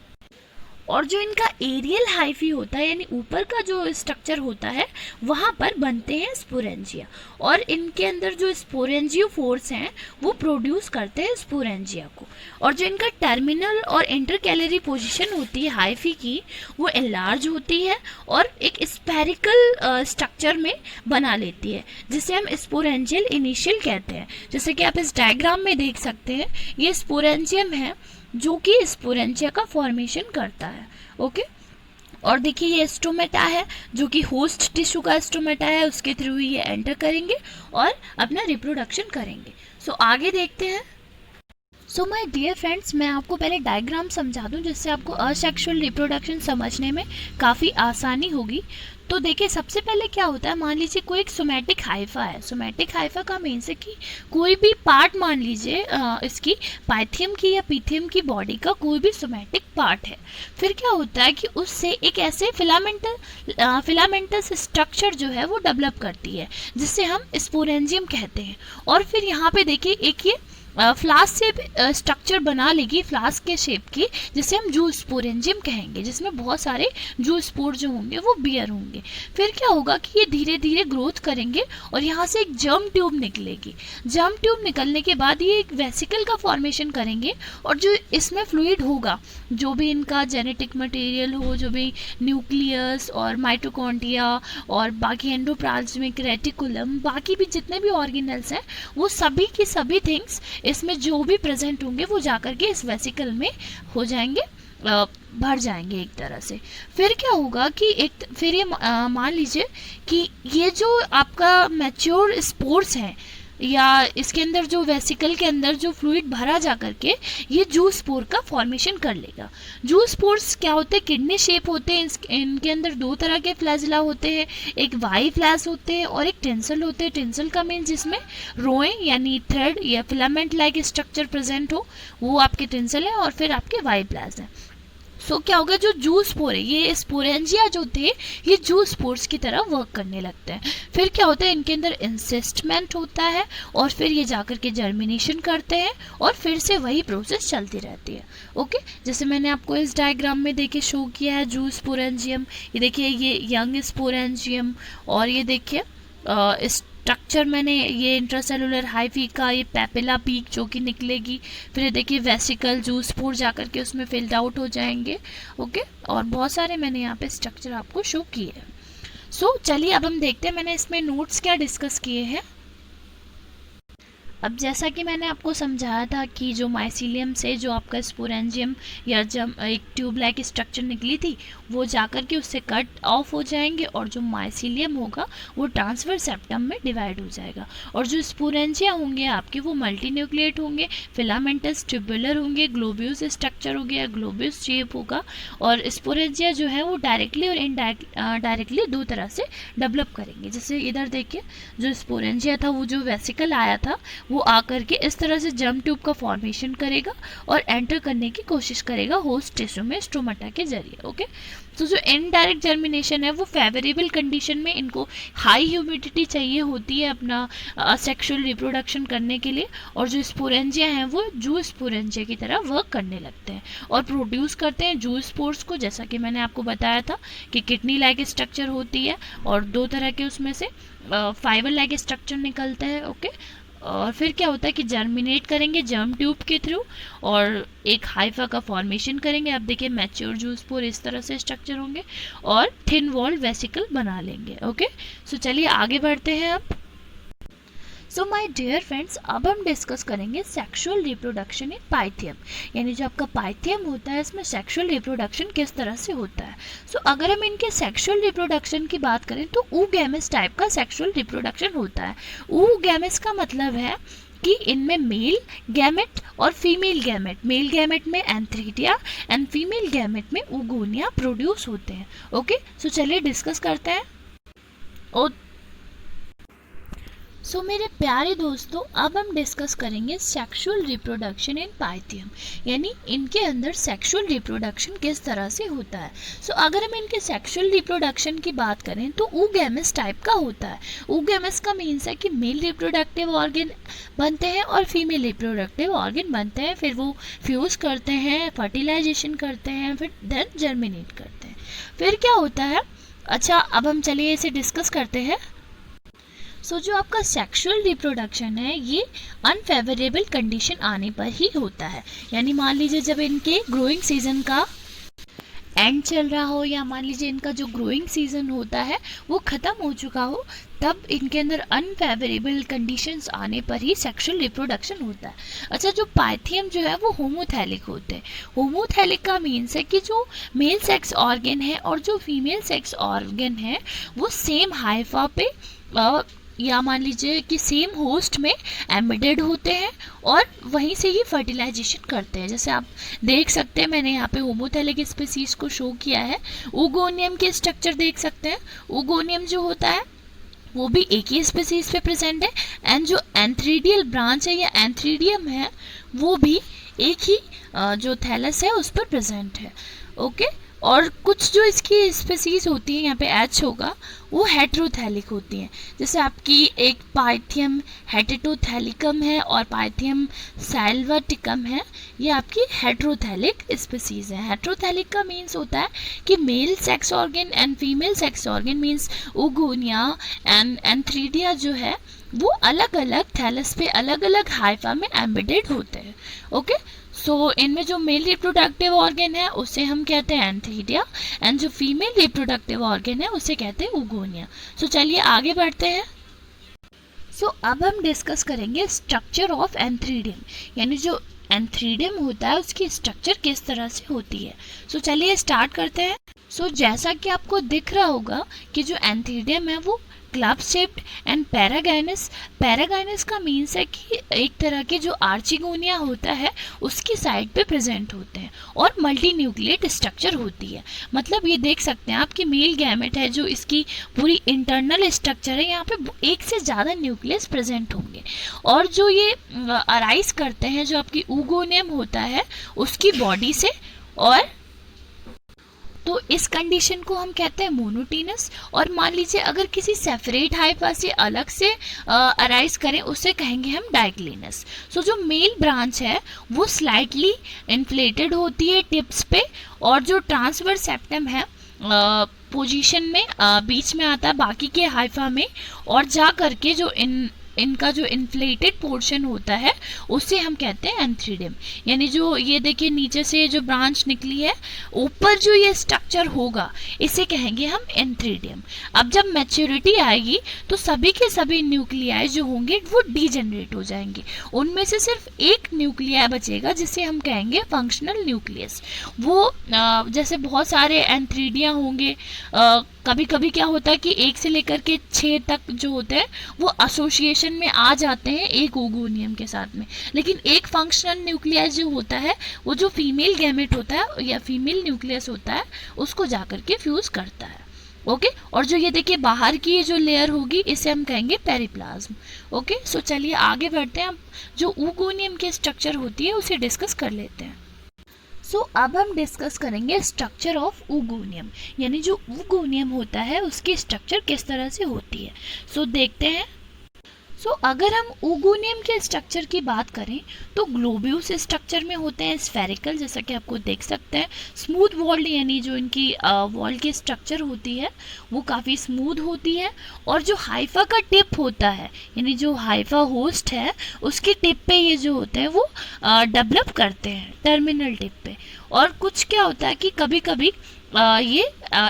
और जो इनका एरियल हाइफी होता है यानी ऊपर का जो स्ट्रक्चर होता है वहाँ पर बनते हैं स्पोरेंजिया, और इनके अंदर जो स्पोरेंजियोफोर्स हैं वो प्रोड्यूस करते हैं स्पोरेंजिया को। और जो इनका टर्मिनल और इंटरकैलरी पोजीशन होती है हाइफी की वो एनलार्ज होती है और एक स्फेरिकल स्ट्रक्चर में बना लेती है, जिसे हम स्पोरेंजियल इनिशियल कहते हैं। जैसे कि आप इस डायग्राम में देख सकते हैं, ये स्पोरेंजियम है जो कि स्पोरेंजिया का फॉर्मेशन करता है। ओके, और देखिए ये स्टोमेटा है जो कि होस्ट टिश्यू का स्टोमेटा है, उसके थ्रू ही ये एंटर करेंगे और अपना रिप्रोडक्शन करेंगे। आगे देखते हैं। माय डियर फ्रेंड्स, मैं आपको पहले डायग्राम समझा दूं जिससे आपको असेक्सुअल रिप्रोडक्शन समझने में काफ़ी आसानी होगी। तो देखिए सबसे पहले क्या होता है, मान लीजिए कोई एक सोमैटिक हाइफा है। सोमैटिक हाइफा का मीन से कि कोई भी पार्ट, मान लीजिए इसकी पाइथियम की या पीथियम की बॉडी का कोई भी सोमैटिक पार्ट है। फिर क्या होता है कि उससे एक ऐसे फिलामेंटस स्ट्रक्चर जो है वो डेवलप करती है जिससे हम स्पोरेंजियम कहते हैं। और फिर यहाँ पे देखिए एक ये फ्लास्क से स्ट्रक्चर बना लेगी, फ्लास्क के शेप की, जिसे हम जू स्पोरेंजियम कहेंगे, जिसमें बहुत सारे जू स्पोर जो होंगे वो बियर होंगे। फिर क्या होगा कि ये धीरे धीरे ग्रोथ करेंगे और यहाँ से एक जर्म ट्यूब निकलेगी। जर्म ट्यूब निकलने के बाद ये एक वेसिकल का फॉर्मेशन करेंगे, और जो इसमें फ्लूइड होगा, जो भी इनका जेनेटिक मटेरियल हो, जो भी न्यूक्लियस और माइटोकॉन्ड्रिया और बाकी एंडोप्लाज्मिक रेटिकुलम, बाकी भी जितने भी ऑर्गेनल्स हैं, वो सभी की सभी थिंग्स इसमें जो भी प्रेजेंट होंगे वो जाकर के इस वेसिकल में हो जाएंगे, भर जाएंगे एक तरह से। फिर क्या होगा कि फिर ये मान लीजिए कि ये जो आपका मैच्योर स्पोर्स हैं या इसके अंदर जो वेसिकल के अंदर जो फ्लूइड भरा जा करके ये जू स्पोर का फॉर्मेशन कर लेगा। जू स्पोर्स क्या होते हैं, किडनी शेप होते हैं। इनके अंदर दो तरह के फ्लैजिला होते हैं, एक वाई फ्लैज होते हैं और एक टेंसल होते हैं। टेंसल का मीन जिसमें रोए यानी थ्रेड या फिलामेंट लाइक स्ट्रक्चर प्रेजेंट हो, वो आपके टेंसल है, और फिर आपके वाई फ्लैज है। क्या होगा, जो जू स्पोर है, ये स्पोरेंजिया जो थे ये जू स्पोर्स की तरह वर्क करने लगते हैं। फिर क्या होता है, इनके अंदर इंसिस्टमेंट होता है और फिर ये जाकर के जर्मिनेशन करते हैं और फिर से वही प्रोसेस चलती रहती है। ओके, जैसे मैंने आपको इस डायग्राम में देखे शो किया है जू स्पोरेंजियम, ये देखिए ये यंग स्पोरेंजियम, और ये देखिए स्ट्रक्चर मैंने ये इंट्रासेलुलर हाइफी का ये पेपिला पीक जो कि निकलेगी। फिर देखिए वेसिकल जू स्पोर जाकर के उसमें फिल्ड आउट हो जाएंगे। ओके, और बहुत सारे मैंने यहाँ पे स्ट्रक्चर आपको शो किए हैं। चलिए अब हम देखते हैं मैंने इसमें नोट्स क्या डिस्कस किए हैं। अब जैसा कि मैंने आपको समझाया था कि जो माइसीलियम से जो आपका स्पोरेंजियम या जब एक ट्यूब लाइक स्ट्रक्चर निकली थी वो जाकर के उससे कट ऑफ हो जाएंगे, और जो माइसीलियम होगा वो ट्रांसफर सेप्टम में डिवाइड हो जाएगा, और जो स्पोरेंजिया होंगे आपके वो मल्टीन्यूक्लिएट होंगे, फिलामेंटस ट्यूबुलर होंगे, ग्लोब्यूल्स स्ट्रक्चर हो गया, ग्लोब्यूल्स शेप होगा। और स्पोरेंजिया जो है वो डायरेक्टली और इनडायरेक्टली दो तरह से डेवलप करेंगे। जैसे इधर देखिए जो स्पोरेंजिया था वो जो वेसिकल आया था वो आकर के इस तरह से जर्म ट्यूब का फॉर्मेशन करेगा और एंटर करने की कोशिश करेगा होस्ट टिश्यू में स्टोमाटा के जरिए। ओके, तो जो इनडायरेक्ट जर्मिनेशन है वो फेवरेबल कंडीशन में इनको हाई ह्यूमिडिटी चाहिए होती है अपना सेक्सुअल रिप्रोडक्शन करने के लिए, और जो स्पोरेंजिया हैं वो जू स्पोरेंजिया की तरह वर्क करने लगते हैं और प्रोड्यूस करते हैं जू स्पोर्स को, जैसा कि मैंने आपको बताया था कि किडनी लाइक स्ट्रक्चर होती है और दो तरह के उसमें से फाइबर लाइक स्ट्रक्चर निकलता है। ओके, और फिर क्या होता है कि जर्मिनेट करेंगे जर्म ट्यूब के थ्रू और एक हाइफा का फॉर्मेशन करेंगे। आप देखिए मैच्योर जूस्पोर इस तरह से स्ट्रक्चर होंगे और थिन वॉल्ड वेसिकल बना लेंगे। ओके, सो चलिए आगे बढ़ते हैं अब। सो माय डियर फ्रेंड्स, अब हम डिस्कस करेंगे सेक्सुअल रिप्रोडक्शन इन पाइथियम, यानी जो आपका पाइथियम होता है इसमें सेक्सुअल रिप्रोडक्शन किस तरह से होता है। सो अगर हम इनके सेक्सुअल रिप्रोडक्शन की बात करें तो oogamous टाइप का सेक्सुअल रिप्रोडक्शन होता है। oogamous का मतलब है कि इनमें मेल गैमेट और फीमेल गैमेट, मेल गैमेट में एंथ्रीडिया एंड फीमेल गैमेट में oogonia प्रोड्यूस होते हैं। ओके, सो चलिए डिस्कस करते हैं। सो मेरे प्यारे दोस्तों, अब हम डिस्कस करेंगे सेक्सुअल रिप्रोडक्शन इन पाइथियम, यानी इनके अंदर सेक्सुअल रिप्रोडक्शन किस तरह से होता है। सो अगर हम इनके सेक्सुअल रिप्रोडक्शन की बात करें तो oogamous टाइप का होता है। oogamous का मीन्स है कि मेल रिप्रोडक्टिव ऑर्गन बनते हैं और फीमेल रिप्रोडक्टिव ऑर्गन बनते हैं, फिर वो फ्यूज करते हैं, फर्टिलाइजेशन करते हैं, फिर देन जर्मिनेट करते हैं। फिर क्या होता है, अच्छा अब हम चलिए इसे डिस्कस करते हैं। सो जो आपका सेक्सुअल रिप्रोडक्शन है ये अनफेवरेबल कंडीशन आने पर ही होता है, यानी मान लीजिए जब इनके ग्रोइंग सीजन का एंड चल रहा हो या मान लीजिए इनका जो ग्रोइंग सीजन होता है वो ख़त्म हो चुका हो, तब इनके अंदर अनफेवरेबल कंडीशंस आने पर ही सेक्सुअल रिप्रोडक्शन होता है। अच्छा, जो पाइथियम जो है वो होमोथैलिक होते हैं। होमोथैलिक का मीन्स है कि जो मेल सेक्स ऑर्गन है और जो फीमेल सेक्स ऑर्गन है वो सेम हाइफा पे या मान लीजिए कि सेम होस्ट में एम्बेडेड होते हैं और वहीं से ही फर्टिलाइजेशन करते हैं। जैसे आप देख सकते हैं, मैंने यहाँ पे होमोथैलिक स्पीसीज को शो किया है। oogoनियम के स्ट्रक्चर देख सकते हैं। oogoनियम जो होता है वो भी एक ही स्पीसीज पे प्रेजेंट है एंड जो एंथ्रीडियल ब्रांच है या एंथ्रीडियम है वो भी एक ही जो थैलस है उस पर प्रेजेंट है। ओके, और कुछ जो इसकी स्पीसीज होती है, यहाँ पे एच होगा, वो हेट्रोथैलिक होती हैं। जैसे आपकी एक पाइथियम हेटेटोथैलिकम है और पाइथियम सैल्वाटिकम है, ये आपकी हेट्रोथैलिक स्पीसीज है। हेट्रोथैलिक का मीन्स होता है कि male sex organ and female sex organ means oogonia and antheridia जो है वो अलग अलग थैलस पे अलग अलग हाइफा में एम्बेडेड होते हैं। ओके, सो इनमें जो मेल रिप्रोडक्टिव ऑर्गन है उसे हम कहते हैं एंथ्रीडिया एंड जो फीमेल रिप्रोडक्टिव ऑर्गन है उसे कहते हैं oogonia। सो चलिए आगे बढ़ते हैं। सो अब हम डिस्कस करेंगे स्ट्रक्चर ऑफ एंथ्रीडियम, यानी जो एंथ्रीडियम होता है उसकी स्ट्रक्चर किस तरह से होती है। सो चलिए स्टार्ट करते हैं। सो जैसा कि आपको दिख रहा होगा कि जो एंथ्रीडियम है वो क्लब शेप्ड एंड पैरागाइनस। पैरागाइनस का मीन्स है कि एक तरह के जो आर्चिगोनिया होता है उसकी साइड पे प्रेजेंट होते हैं और मल्टी न्यूक्लिएट स्ट्रक्चर होती है। मतलब ये देख सकते हैं आपकी मेल गैमेट है जो इसकी पूरी इंटरनल स्ट्रक्चर है, यहाँ पे एक से ज़्यादा न्यूक्लियस प्रेजेंट होंगे और जो ये अराइज करते हैं जो आपकी oogoनियम होता है उसकी बॉडी से, और तो इस कंडीशन को हम कहते हैं मोनोटीनस। और मान लीजिए अगर किसी सेपरेट हाइफा से अलग से अराइज करें उसे कहेंगे हम डाइक्लिनस। सो जो मेल ब्रांच है वो स्लाइटली इन्फ्लेटेड होती है टिप्स पे, और जो ट्रांसवर्स सेप्टम है पोजीशन में बीच में आता है बाकी के हाइफा में, और जा करके जो इनका जो इन्फ्लेटेड पोर्शन होता है उसे हम कहते हैं एंथ्रीडियम। यानी जो ये देखिए नीचे से जो ब्रांच निकली है ऊपर जो ये स्ट्रक्चर होगा इसे कहेंगे हम एंथ्रीडियम। अब जब मैच्योरिटी आएगी तो सभी के सभी न्यूक्लियाई जो होंगे वो डीजेनरेट हो जाएंगे, उनमें से सिर्फ एक न्यूक्लियाई बचेगा जिसे हम कहेंगे फंक्शनल न्यूक्लियस। वो जैसे बहुत सारे एंथ्रीडिया होंगे, कभी कभी क्या होता है कि 1 से लेकर के 6 तक जो होते हैं वो एसोसिएशन में आ जाते हैं एक oogoनियम के साथ में, लेकिन एक फंक्शनल न्यूक्लियस जो होता है वो जो फीमेल गैमेट होता है या फीमेल न्यूक्लियस होता है उसको जाकर के फ्यूज करता है। ओके। और जो ये देखिए बाहर की ये जो लेयर होगी इसे हम कहेंगे पेरिप्लाज्म। ओके, सो चलिए आगे बढ़ते हैं। अब जो ऊगोनियम की स्ट्रक्चर होती है उसे डिस्कस कर लेते हैं। सो अब हम डिस्कस करेंगे स्ट्रक्चर ऑफ ऊगोनियम, यानी जो ऊगोनियम होता है उसकी स्ट्रक्चर किस तरह से होती है। सो देखते हैं। सो अगर हम ऊगोनियम के स्ट्रक्चर की बात करें तो ग्लोब्यूल्स स्ट्रक्चर में होते हैं, स्फेरिकल जैसा कि आपको देख सकते हैं, स्मूथ वॉल्ड यानी जो इनकी वॉल की स्ट्रक्चर होती है वो काफ़ी स्मूथ होती है। और जो हाइफा का टिप होता है, यानी जो हाइफा होस्ट है उसकी टिप पे ये जो होते हैं वो डेवलप करते हैं टर्मिनल टिप पे। और कुछ क्या होता है कि कभी कभी ये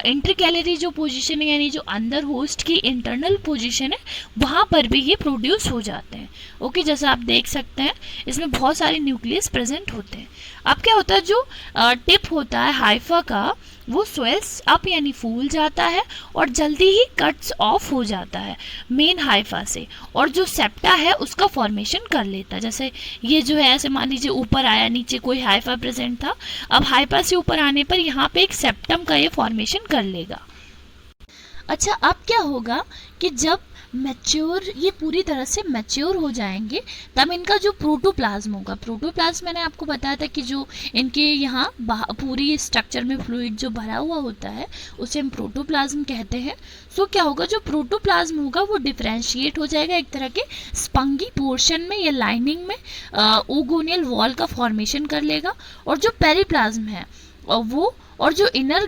इंटरकैलरी जो पोजीशन है, यानी जो अंदर होस्ट की इंटरनल पोजीशन है वहाँ पर भी ये प्रोड्यूस हो जाते हैं। ओके, जैसा आप देख सकते हैं इसमें बहुत सारे न्यूक्लियस प्रेजेंट होते हैं। अब क्या होता है, जो टिप होता है हाइफा का वो स्वेल्स अप यानी फूल जाता है और जल्दी ही कट्स ऑफ हो जाता है मेन हाइफा से, और जो सेप्टा है उसका फॉर्मेशन कर लेता है। जैसे ये जो है ऐसे मान लीजिए ऊपर आया, नीचे कोई हाइफा प्रेजेंट था, अब हाइफा से ऊपर आने पर यहाँ पे एक सेप्टम का ये फॉर्मेशन कर लेगा। अच्छा, अब क्या होगा कि जब मैच्योर ये पूरी तरह से मैच्योर हो जाएंगे तब इनका जो प्रोटोप्लाज्म होगा, प्रोटोप्लाज्म मैंने आपको बताया था कि जो इनके यहाँ पूरी स्ट्रक्चर में फ्लूइड जो भरा हुआ होता है उसे हम प्रोटोप्लाज्म कहते हैं। सो क्या होगा, जो प्रोटोप्लाज्म होगा वो डिफरेंशिएट हो जाएगा एक तरह के स्पंगी पोर्शन में या लाइनिंग में, ओगोनियल वॉल का फॉर्मेशन कर लेगा। और जो पेरिप्लाज्म है वो और जो इनर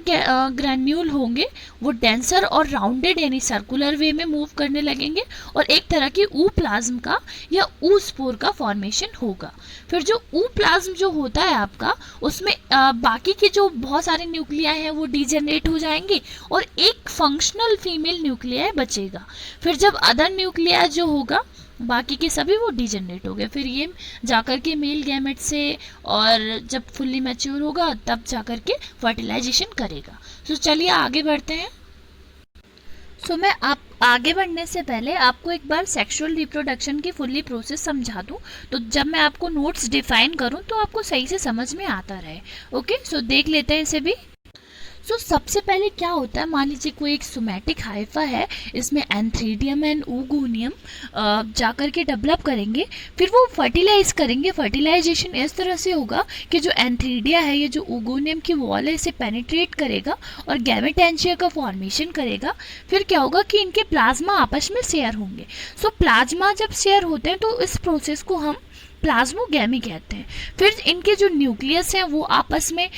ग्रैन्यूल होंगे वो डेंसर और राउंडेड यानी सर्कुलर वे में मूव करने लगेंगे और एक तरह की ऊ प्लाज्म का या ऊ स्पोर का फॉर्मेशन होगा। फिर जो ऊ प्लाज्म जो होता है आपका उसमें बाकी के जो बहुत सारे न्यूक्लियाई हैं वो डिजेनरेट हो जाएंगे और एक फंक्शनल फीमेल न्यूक्लियाई बचेगा। फिर जब अदर न्यूक्लियाई जो होगा बाकी के सभी वो डिजेनरेट हो गए, फिर ये जाकर के मेल गैमेट से और जब फुल्ली मैच्योर होगा तब जाकर के फर्टिलाइजेशन करेगा। तो चलिए आगे बढ़ते हैं। मैं आप आगे बढ़ने से पहले आपको एक बार सेक्सुअल रिप्रोडक्शन की फुल्ली प्रोसेस समझा दूं, तो जब मैं आपको नोट्स डिफाइन करूं तो आपको सही से समझ में आता रहे। ओके, सो देख लेते हैं इसे भी। सबसे पहले क्या होता है, मान लीजिए कोई एक सोमैटिक हाइफा है, इसमें एंथ्रीडियम एंड ऊगोनियम जाकर के डेवलप करेंगे, फिर वो फर्टिलाइज करेंगे। फर्टिलाइजेशन इस तरह से होगा कि जो एंथ्रीडिया है, ये जो ऊगोनियम की वॉल है, इसे पेनिट्रेट करेगा और गैमेटेंशिया का फॉर्मेशन करेगा। फिर क्या होगा कि इनके प्लाज्मा आपस में शेयर होंगे। प्लाज्मा जब शेयर होते हैं तो इस प्रोसेस को हम प्लाज्मोगैमी कहते हैं। फिर इनके जो न्यूक्लियस हैं वो आपस में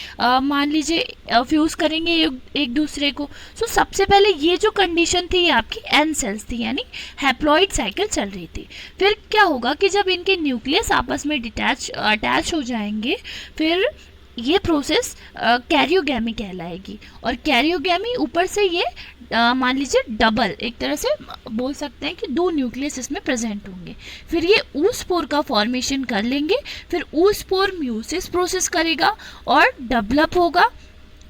मान लीजिए फ्यूज करेंगे एक दूसरे को। सबसे पहले ये जो कंडीशन थी ये आपकी एन सेल्स थी, यानी हैप्लॉइड साइकिल चल रही थी। फिर क्या होगा कि जब इनके न्यूक्लियस आपस में अटैच हो जाएंगे फिर ये प्रोसेस कैरियोगैमी कहलाएगी। और कैरियोगैमी ऊपर से ये मान लीजिए डबल, एक तरह से बोल सकते हैं कि 2 न्यूक्लियस इसमें प्रेजेंट होंगे। फिर ये ऊस्पोर का फॉर्मेशन कर लेंगे। फिर ऊस्पोर म्यूसिस प्रोसेस करेगा और डेवलप होगा।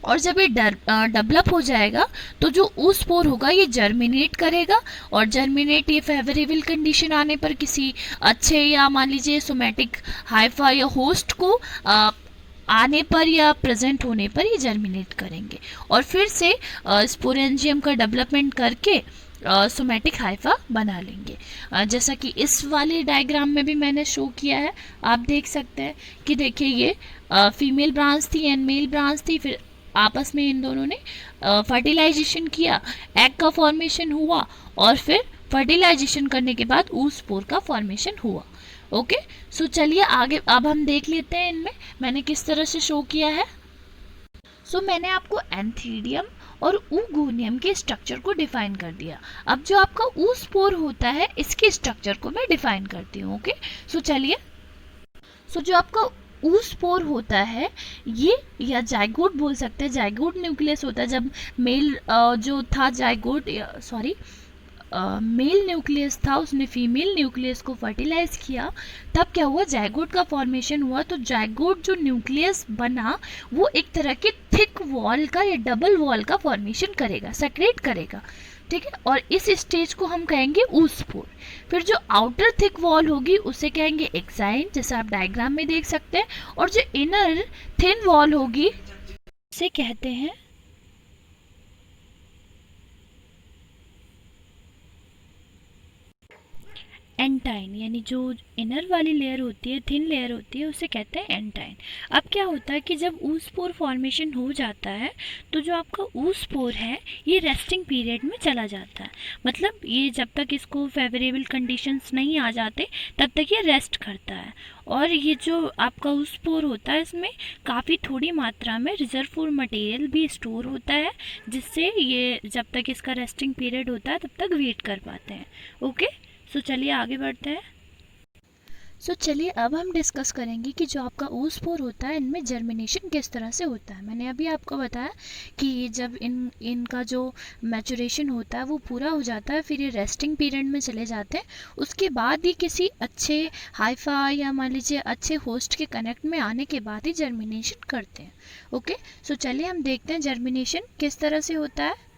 और जब ये डेवलप हो जाएगा तो जो ऊस्पोर होगा ये जर्मिनेट करेगा और जर्मिनेट ये फेवरेबल कंडीशन आने पर किसी अच्छे या मान लीजिए सोमैटिक हाइफा या होस्ट को आने पर या प्रेजेंट होने पर ये जर्मिनेट करेंगे और फिर से स्पोरेंजियम का डेवलपमेंट करके सोमैटिक हाइफा बना लेंगे। जैसा कि इस वाले डायग्राम में भी मैंने शो किया है, आप देख सकते हैं कि देखिए ये फीमेल ब्रांच थी एंड मेल ब्रांच थी। फिर आपस में इन दोनों ने फर्टिलाइजेशन किया, एग का फॉर्मेशन हुआ और फिर फर्टिलाइजेशन करने के बाद ऊस्पोर का फॉर्मेशन हुआ। ओके, चलिए आगे अब हम देख लेते हैं इनमें मैंने किस तरह से शो किया है। मैंने आपको एंथीडियम और ऊगोनियम के स्ट्रक्चर को डिफाइन कर दिया। अब जो आपका ऊस्पोर होता है इसके स्ट्रक्चर को मैं डिफाइन करती हूँ। ओके, चलिए। जो आपका ऊस्पोर होता है ये या जाइगोट बोल सकते हैं, जाइगोट न्यूक्लियस होता है। जब मेल जो था जाइगोट मेल न्यूक्लियस था उसने फीमेल न्यूक्लियस को फर्टिलाइज किया, तब क्या हुआ, जाइगोट का फॉर्मेशन हुआ। तो जाइगोट जो न्यूक्लियस बना वो एक तरह के थिक वॉल का या डबल वॉल का फॉर्मेशन करेगा, सेक्रेट करेगा, ठीक है। और इस स्टेज को हम कहेंगे ऊस्पोर। फिर जो आउटर थिक वॉल होगी उसे कहेंगे एक्साइन, जैसा आप डायग्राम में देख सकते हैं। और जो इनर थिन वॉल होगी उसे कहते हैं एंटाइन, यानी जो इनर वाली लेयर होती है, थिन लेयर होती है, उसे कहते हैं एंटाइन। अब क्या होता है कि जब ऊस्पोर फॉर्मेशन हो जाता है तो जो आपका ऊस्पोर है ये रेस्टिंग पीरियड में चला जाता है। मतलब ये जब तक इसको फेवरेबल कंडीशंस नहीं आ जाते तब तक ये रेस्ट करता है। और ये जो आपका ऊस्पोर होता है इसमें काफ़ी थोड़ी मात्रा में रिजर्वोयर मटेरियल भी स्टोर होता है, जिससे ये जब तक इसका रेस्टिंग पीरियड होता है तब तक वेट कर पाते हैं। ओके, सो चलिए आगे बढ़ते हैं। चलिए अब हम डिस्कस करेंगे कि जो आपका ऊस्पोर होता है इनमें जर्मिनेशन किस तरह से होता है। मैंने अभी आपको बताया कि जब इनका जो मैचुरेशन होता है वो पूरा हो जाता है, फिर ये रेस्टिंग पीरियड में चले जाते हैं। उसके बाद ही किसी अच्छे हाइफा या मान लीजिए अच्छे होस्ट के कनेक्ट में आने के बाद ही जर्मिनेशन करते हैं। ओके, सो चलिए हम देखते हैं जर्मिनेशन किस तरह से होता है।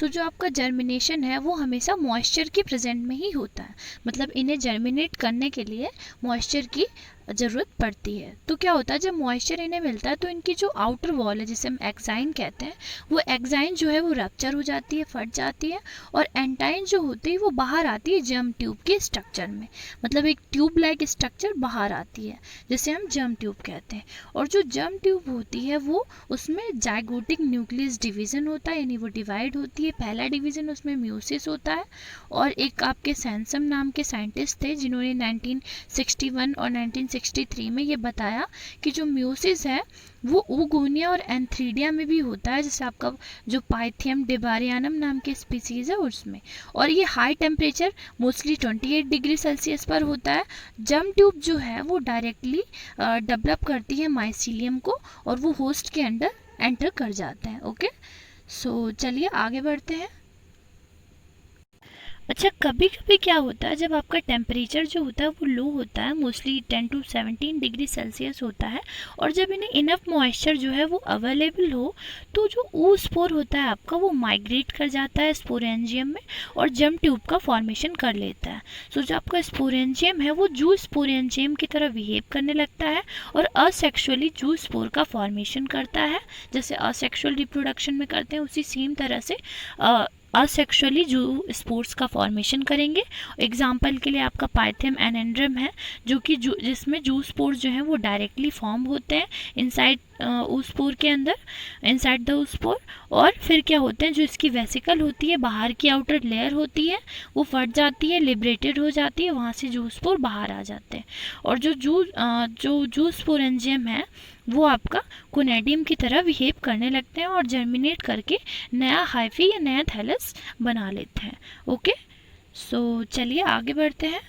जो आपका जर्मिनेशन है वो हमेशा मॉइस्चर की प्रेजेंट में ही होता है। मतलब इन्हें जर्मिनेट करने के लिए मॉइस्चर की ज़रूरत पड़ती है। तो क्या होता है जब मॉइस्चर इन्हें मिलता है तो इनकी जो आउटर वॉल है जिसे हम एक्साइन कहते हैं, वो एक्साइन जो है वो रप्चर हो जाती है, फट जाती है, और एंटाइन जो होती है वो बाहर आती है जर्म ट्यूब के स्ट्रक्चर में। मतलब एक ट्यूब लाइक स्ट्रक्चर बाहर आती है जिसे हम जर्म ट्यूब कहते हैं। और जो जर्म ट्यूब होती है वो उसमें जाइगोटिक न्यूक्लियस डिवीज़न होता है, यानी वो डिवाइड होती है। पहला डिवीज़न उसमें म्यूसिस होता है। और एक आपके सैनसम नाम के साइंटिस्ट थे जिन्होंने 1961 और 1963 में ये बताया कि जो म्यूसिस है वो ओगोनिया और एंथ्रीडिया में भी होता है, जैसे आपका जो पाइथियम डिबारियानम नाम के स्पीसीज है उसमें। और ये high temperature mostly 28 degree Celsius पर होता है। जर्म ट्यूब जो है वो डायरेक्टली डेवलप करती है माइसीलियम को और वो होस्ट के अंदर एंटर कर जाते हैं। ओके, सो चलिए आगे बढ़ते हैं। अच्छा, कभी कभी क्या होता है जब आपका टेम्परेचर जो होता है वो लो होता है, मोस्टली 10 to 17 डिग्री सेल्सियस होता है, और जब इन्हें इनफ मॉइस्चर जो है वो अवेलेबल हो तो जो ऊस्पोर होता है आपका वो माइग्रेट कर जाता है स्पोरेंजियम में और जर्म ट्यूब का फॉर्मेशन कर लेता है। जो आपका स्पोरेंजियम है वो जू स्पोरेंजियम की तरह बिहेव करने लगता है और असेक्सुअली जू स्पोर का फॉर्मेशन करता है। जैसे असेक्सुअल रिप्रोडक्शन में करते हैं उसी सेम तरह से असेक्सुअली जू स्पोर्स का फॉर्मेशन करेंगे। एग्जाम्पल के लिए आपका पाइथियम एनेंड्रम है जो कि जिसमें जू स्पोर्स जो हैं वो डायरेक्टली फॉर्म होते हैं इनसाइड ऊस्पोर के अंदर, इनसाइड द ऊस्पोर। और फिर क्या होते हैं जो इसकी वेसिकल होती है, बाहर की आउटर लेयर होती है, वो फट जाती है, लिबरेटेड हो जाती है, वहाँ से जू स्पोर बाहर आ जाते हैं। और जो जू स्पोरेंजियम है वो आपका कोनेडियम की तरह बिहेव करने लगते हैं और जर्मिनेट करके नया हाइफी या नया थैलस बना लेते हैं। ओके, सो चलिए आगे बढ़ते हैं।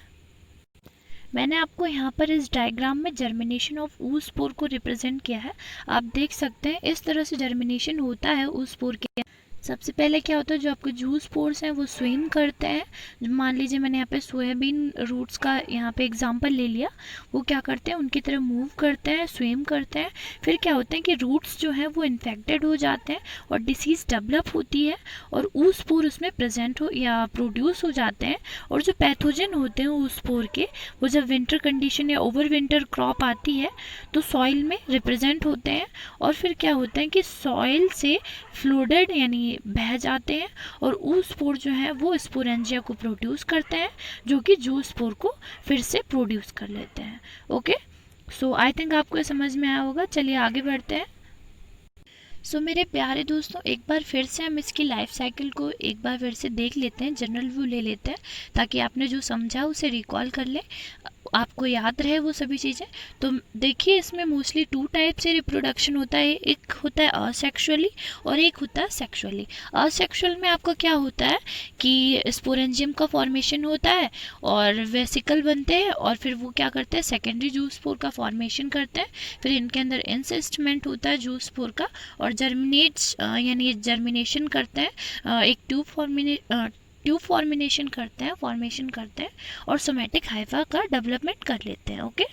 मैंने आपको यहाँ पर इस डायग्राम में जर्मिनेशन ऑफ ऊस्पोर को रिप्रेजेंट किया है। आप देख सकते हैं इस तरह से जर्मिनेशन होता है ऊस्पोर के। सबसे पहले क्या होता है जो आपके जू स्पोर्स हैं वो स्विम करते हैं। मान लीजिए मैंने यहाँ पे सोयाबीन रूट्स का यहाँ पे एग्जांपल ले लिया। वो क्या करते हैं उनकी तरह मूव करते हैं, स्विम करते हैं। फिर क्या होता है कि रूट्स जो हैं वो इन्फेक्टेड हो जाते हैं और डिसीज़ डेवलप होती है और ऊ स्पोर उसमें प्रेजेंट हो या प्रोड्यूस हो जाते हैं। और जो पैथोजन होते हैं ऊ स्पोर के, वो जब विंटर कंडीशन या ओवर विंटर क्रॉप आती है तो सॉइल में रिप्रेजेंट होते हैं। और फिर क्या होता है कि सॉइल से फ्लोडेड यानी बह जाते हैं और ऊ स्पोर जो है वो स्पोरेंजिया को प्रोड्यूस करते हैं जो कि जू स्पोर को फिर से प्रोड्यूस कर लेते हैं। ओके, सो आई थिंक आपको ये समझ में आया होगा। चलिए आगे बढ़ते हैं। मेरे प्यारे दोस्तों, एक बार फिर से हम इसकी लाइफ साइकिल को एक बार फिर से देख लेते हैं, जनरल व्यू ले लेते हैं ताकि आपने जो समझा उसे रिकॉल कर लें, आपको याद रहे वो सभी चीज़ें। तो देखिए इसमें मोस्टली 2 टाइप से रिप्रोडक्शन होता है। एक होता है असेक्सुअली और एक होता है सेक्सुअली। असेक्सुअल में आपका क्या होता है कि स्पोरेंजियम का फॉर्मेशन होता है और वेसिकल बनते हैं और फिर वो क्या करते हैं सेकेंडरी जू स्पोर का फॉर्मेशन करते हैं। फिर इनके अंदर इंसेस्टमेंट होता है जू स्पोर का और जर्मिनेट्स यानी जर्मिनेशन करते हैं, एक ट्यूब फॉर्मेशन करते हैं और सोमेटिक हाइफा का डेवलपमेंट कर लेते हैं। ओके,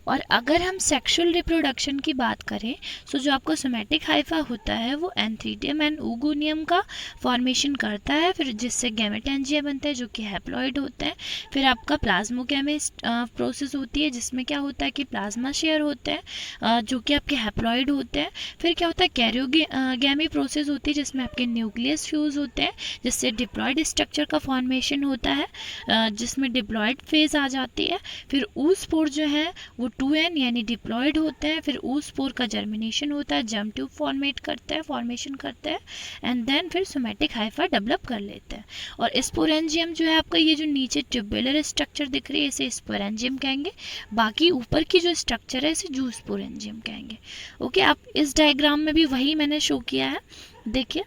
और अगर हम सेक्सुअल रिप्रोडक्शन की बात करें तो जो आपका सोमैटिक हाइफा होता है वो एंथ्रीडियम एंड oogoonium का फॉर्मेशन करता है, फिर जिससे गैमेटोएंजिया बनता है जो कि हैप्लॉइड होते हैं। फिर आपका प्लाज्मोगैमी प्रोसेस होती है जिसमें क्या होता है कि प्लाज्मा शेयर होते हैं जो कि आपके हैप्लॉइड होते हैं। फिर क्या होता है कैरियोगैमी प्रोसेस होती है जिसमें आपके न्यूक्लियस फ्यूज होते हैं जिससे डिप्लॉइड स्ट्रक्चर का फॉर्मेशन होता है जिसमें डिप्लॉइड फेज आ जाती है। फिर oospore जो है वो 2n यानी डिप्लॉइड होते हैं। फिर oospore का जर्मिनेशन होता है, जर्म ट्यूब फॉर्मेशन करते हैं एंड देन फिर सोमैटिक हाइफा डेवलप कर लेते हैं। और स्पोरेंजियम जो है आपका, ये जो नीचे ट्यूबुलर स्ट्रक्चर दिख रही है इसे स्पोरेंजियम कहेंगे, बाकी ऊपर की जो स्ट्रक्चर है इसे जूस्पोरेंजियम कहेंगे। ओके, आप इस डायग्राम में भी वही मैंने शो किया है। देखिए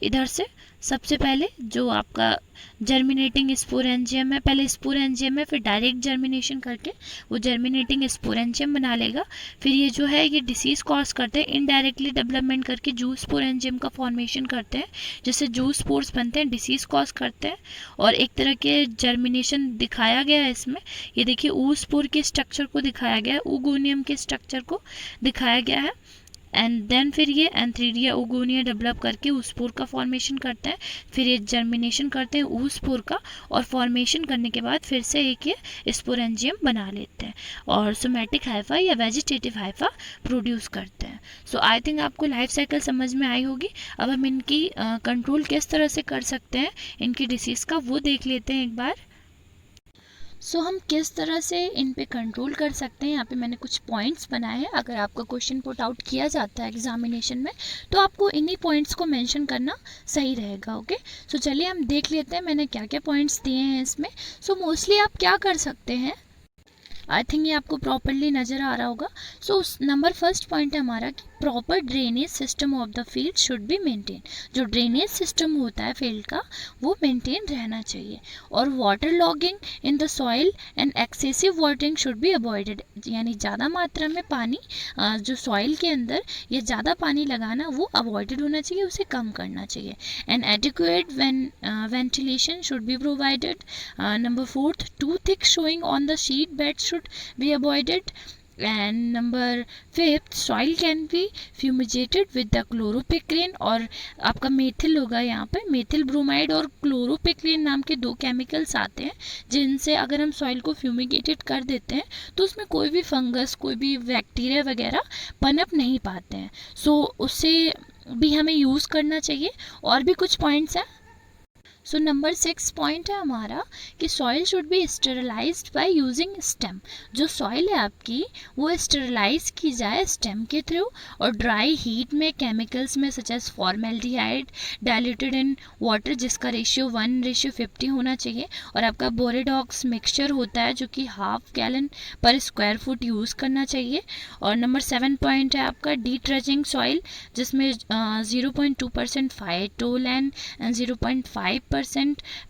इधर से सबसे पहले जो आपका जर्मिनेटिंग स्पोरेंजियम है, पहले स्पोरेंजियम है फिर डायरेक्ट जर्मिनेशन करके वो जर्मिनेटिंग स्पोरेंजियम बना लेगा। फिर ये जो है ये डिसीज कॉज करते हैं, इनडायरेक्टली डेवलपमेंट करके जूस्पोरेंजियम का फॉर्मेशन करते हैं जिससे जूस्पोर्स बनते हैं, डिसीज कॉज करते हैं। और एक तरह के जर्मिनेशन दिखाया गया है इसमें, ये देखिए oospore के स्ट्रक्चर को दिखाया गया है, oogoonium के स्ट्रक्चर को दिखाया गया है एंड देन फिर ये एंथ्रीडिया oogonia डेवलप करके oospore का फॉर्मेशन करते हैं। फिर ये जर्मिनेशन करते हैं oospore का और फॉर्मेशन करने के बाद फिर से एक ये स्पोरेंजियम बना लेते हैं और सोमैटिक हाइफा या वेजिटेटिव हाइफा प्रोड्यूस करते हैं। सो आई थिंक आपको लाइफ साइकिल समझ में आई होगी। अब हम इनकी कंट्रोल किस तरह से कर सकते हैं इनकी डिसीज़ का वो देख लेते हैं एक बार। सो हम किस तरह से इन पे कंट्रोल कर सकते हैं, यहाँ पे मैंने कुछ पॉइंट्स बनाए हैं। अगर आपका क्वेश्चन पुट आउट किया जाता है एग्जामिनेशन में तो आपको इन्हीं पॉइंट्स को मेंशन करना सही रहेगा। ओके, सो चलिए हम देख लेते हैं मैंने क्या क्या पॉइंट्स दिए हैं इसमें। सो मोस्टली आप क्या कर सकते हैं, आई थिंक ये आपको प्रॉपरली नज़र आ रहा होगा। सो नंबर फर्स्ट पॉइंट है हमारा कि proper drainage system of the field should be maintain. जो ड्रेनेज सिस्टम होता है फील्ड का वो मेंटेन रहना चाहिए। और water logging in the soil and excessive watering should be avoided, यानी ज़्यादा मात्रा में पानी जो सॉइल के अंदर या ज़्यादा पानी लगाना वो अवॉइडेड होना चाहिए, उसे कम करना चाहिए। And adequate ventilation should be provided. Number fourth, too thick sowing on the seed bed should be avoided. And number fifth, soil can be fumigated with the chloropicrine, और आपका मेथिल होगा यहाँ पे, मेथिल ब्रोमाइड और chloropicrin नाम के दो chemicals आते हैं जिनसे अगर हम सॉइल को फ्यूमिगेटेड कर देते हैं तो उसमें कोई भी फंगस कोई भी बैक्टीरिया वगैरह पनप नहीं पाते हैं। सो उससे भी हमें यूज़ करना चाहिए। और भी कुछ पॉइंट्स हैं। सो नंबर 6 पॉइंट है हमारा कि soil should be sterilised by using stem. जो सॉइल है आपकी वो स्टेरलाइज की जाए स्टेम के थ्रू और ड्राई हीट में केमिकल्स में such as formaldehyde diluted in water जिसका रेशियो 1:50 होना चाहिए। और आपका बोरेडॉक्स मिक्सचर होता है जो कि 1/2 गैलन पर स्क्वायर फुट यूज़ करना चाहिए। और नंबर 7 पॉइंट है आपका डिट्रेचिंग सॉइल जिसमें 0.2% फाइटोलैन एंड 0.5%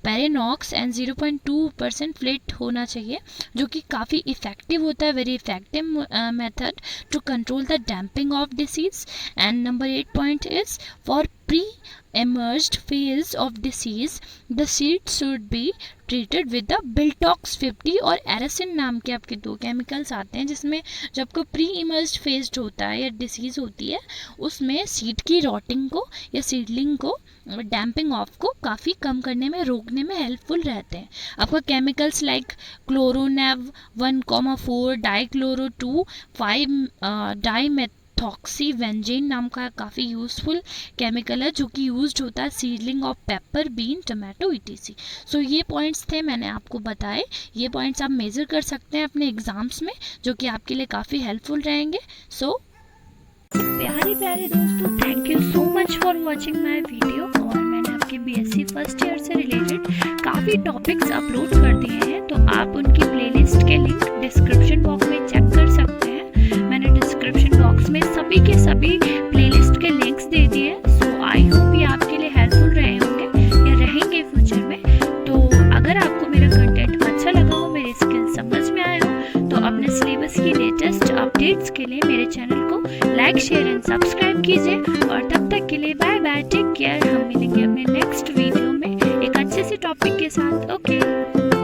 पेरेनॉक्स एंड 0.2% फ्लेट होना चाहिए, जो कि काफ़ी इफेक्टिव होता है, very effective method to control the damping off disease. And number 8 point is for pre-emerged phase of disease, the seed should be treated with the Biltox 50 और एरासिन नाम के आपके दो केमिकल्स आते हैं जिसमें जब आपको प्री-इमर्ज्ड फेज होता है या डिसीज़ होती है उसमें सीड की रॉटिंग को या सीडलिंग को डैम्पिंग ऑफ को काफ़ी कम करने में रोकने में हेल्पफुल रहते हैं। आपका केमिकल्स लाइक क्लोरोनेव 1,4 डाइक्लोरो 2 5 डाइमेथॉक्सीवेंजेन नाम का काफ़ी यूज़फुल केमिकल है जो कि यूज्ड होता है seedling of pepper bean tomato etc। सो ये पॉइंट्स थे मैंने आपको बताए, ये पॉइंट्स आप मेजर कर सकते हैं अपने एग्जाम्स में जो कि आपके लिए काफ़ी हेल्पफुल रहेंगे। सो प्यारे दोस्तों, thank you so much for watching my video. और मैंने आपके BSc फर्स्ट ईयर से रिलेटेड काफ़ी टॉपिक्स अपलोड कर दिए हैं तो आप उनकी प्लेलिस्ट के लिंक डिस्क्रिप्शन बॉक्स में चेक कर सकते हैं। मैंने डिस्क्रिप्शन बॉक्स में सभी के सभी प्लेलिस्ट के लिंक्स दे दिए। सो आई होप ये आपके लिए हेल्पफुल रहे होंगे या रहेंगे फ्यूचर में। तो अगर आपको मेरा कंटेंट अच्छा लगा हो, मेरे स्किल्स समझ में आए हो तो अपने सिलेबस की लेटेस्ट अपडेट्स के लिए मेरे चैनल को लाइक शेयर एंड सब्सक्राइब कीजिए। और तब तक के लिए बाय बाय, टेक केयर। हम मिलेंगे अपने नेक्स्ट वीडियो में एक अच्छे से टॉपिक के साथ। ओके।